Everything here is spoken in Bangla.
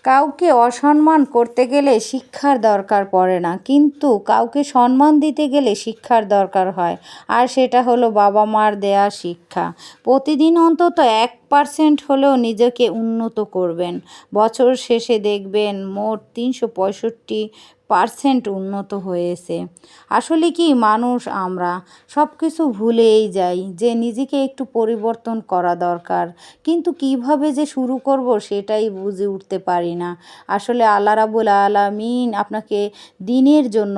কাউকে অসম্মান করতে গেলে শিক্ষার দরকার পড়ে না, কিন্তু কাউকে সম্মান দিতে গেলে শিক্ষার দরকার হয়। আর সেটা হলো বাবা মার দেয়া শিক্ষা। প্রতিদিন অন্তত 1% হলেও নিজেকে উন্নত করবেন। বছর শেষে দেখবেন মোট 365% উন্নত হয়েছে। আসলে কি মানুষ আমরা সব কিছু ভুলেই যাই যে নিজেকে একটু পরিবর্তন করা দরকার। কিন্তু কিভাবে যে শুরু করব সেটাই বুঝে উঠতে পারি না। আসলে আল্লাহ রাব্বুল আলামিন আপনাকে দ্বীনের জন্য